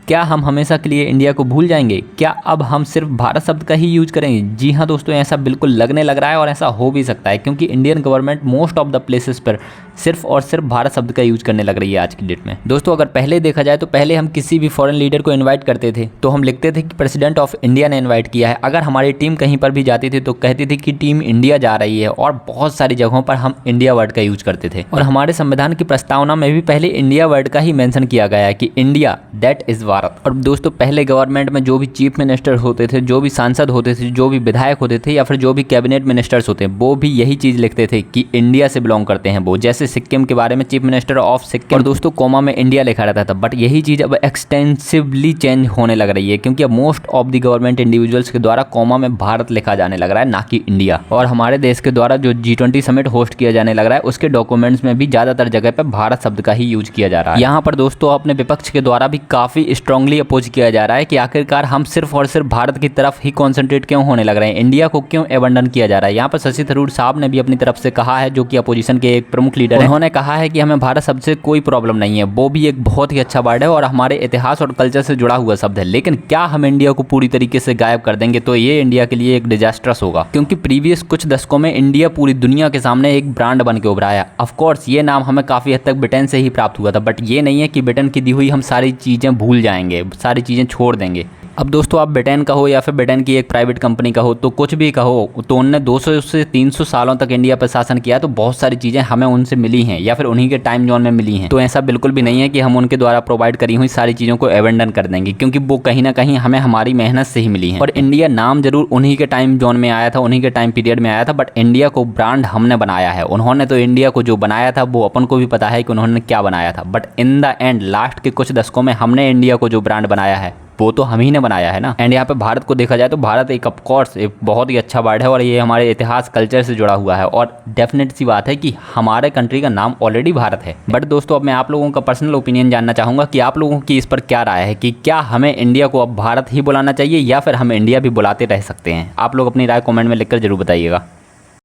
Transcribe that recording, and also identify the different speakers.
Speaker 1: क्या हम हमेशा के लिए इंडिया को भूल जाएंगे? क्या अब हम सिर्फ भारत शब्द का ही यूज करेंगे? जी हाँ दोस्तों, ऐसा बिल्कुल लगने लग रहा है और ऐसा हो भी सकता है, क्योंकि Indian government most of the places पर सिर्फ और सिर्फ भारत शब्द का यूज करने लग रही है आज की डेट में। दोस्तों अगर पहले देखा जाए तो पहले हम किसी भी फॉरेन लीडर को इन्वाइट करते थे तो हम लिखते थे कि प्रेसिडेंट ऑफ इंडिया ने इन्वाइट किया है। अगर हमारी टीम कहीं पर भी जाती थी तो कहती थी कि टीम इंडिया जा रही है, और बहुत सारी जगहों पर हम इंडिया वर्ड का यूज करते थे। और हमारे संविधान की प्रस्तावना में भी पहले इंडिया वर्ड का ही मेंशन किया गया है कि इंडिया दैट इज भारत। और दोस्तों पहले गवर्नमेंट में जो भी चीफ मिनिस्टर होते थे, जो भी सांसद होते थे, जो भी विधायक होते थे, या फिर जो भी कैबिनेट मिनिस्टर्स होते हैं, वो भी यही चीज लिखते थे कि इंडिया से बिलोंग करते हैं वो। जैसे सिक्किम के बारे में चीफ मिनिस्टर ऑफ सिक्किम, और दोस्तों कोमा में इंडिया लिखा रहता था। बट यही चीज अब एक्सटेंसिवली चेंज होने लग रही है, क्योंकि अब most of the government individuals के द्वारा कोमा में भारत लिखा जाने लग रहा है, ना कि इंडिया। और हमारे देश के द्वारा जो G20 समिट होस्ट किया जाने लग रहा है उसके डॉक्यूमेंट्स में भी ज्यादातर जगह पे भारत शब्द का ही यूज किया जा रहा है। यहाँ पर दोस्तों अपने विपक्ष के द्वारा भी काफी स्ट्रांगली अपोज किया जा रहा है कि आखिरकार हम सिर्फ और सिर्फ भारत की तरफ ही कॉन्सेंट्रेट क्यों होने लग रहे हैं, इंडिया को क्यों एबंडन किया जा रहा है। यहाँ पर शशि थरूर साहब ने भी अपनी तरफ से कहा है, जो कि अपोजिशन के एक प्रमुख लीडर है। उन्होंने कहा है कि हमें भारत शब्द से कोई प्रॉब्लम नहीं है, वो भी एक बहुत ही अच्छा वर्ड है और हमारे इतिहास और कल्चर से जुड़ा हुआ शब्द है। लेकिन क्या हम इंडिया को पूरी तरीके से गायब कर देंगे तो ये इंडिया के लिए एक डिजास्टर्स होगा, क्योंकि प्रीवियस कुछ दशकों में इंडिया पूरी दुनिया के सामने एक ब्रांड बन के उभरा है। ऑफ कोर्स ये नाम हमें काफी हद तक ब्रिटेन से ही प्राप्त हुआ था, बट ये नहीं है कि ब्रिटेन की दी हुई हम सारी चीजें भूल जाएंगे, सारी चीजें छोड़ देंगे। अब दोस्तों आप ब्रिटेन का हो या फिर ब्रिटेन की एक प्राइवेट कंपनी का हो, तो कुछ भी कहो, तो उनने 200 से 300 सालों तक इंडिया पर शासन किया, तो बहुत सारी चीज़ें हमें उनसे मिली हैं या फिर उन्हीं के टाइम जोन में मिली हैं। तो ऐसा बिल्कुल भी नहीं है कि हम उनके द्वारा प्रोवाइड करी हुई सारी चीज़ों को एबेंडन कर देंगे, क्योंकि वो कहीं ना कहीं हमें हमारी मेहनत से ही मिली है। और इंडिया नाम जरूर उन्हीं के टाइम जोन में आया था, उन्हीं के टाइम पीरियड में आया था, बट इंडिया को ब्रांड हमने बनाया है। उन्होंने तो इंडिया को जो बनाया था वो अपन को भी पता है कि उन्होंने क्या बनाया था, but in the end last के कुछ दशकों में हमने इंडिया को जो ब्रांड बनाया है वो तो हम ही ने बनाया है ना। एंड यहाँ पे भारत को देखा जाए तो भारत एक ऑफकोर्स एक बहुत ही अच्छा वर्ड है और ये हमारे इतिहास कल्चर से जुड़ा हुआ है, और डेफिनेट सी बात है कि हमारे कंट्री का नाम ऑलरेडी भारत है। बट दोस्तों अब मैं आप लोगों का पर्सनल ओपिनियन जानना चाहूँगा कि आप लोगों की इस पर क्या राय है, कि क्या हमें इंडिया को अब भारत ही बुलाना चाहिए या फिर हम इंडिया भी बुलाते रह सकते हैं। आप लोग अपनी राय कॉमेंट में लिखकर जरूर बताइएगा।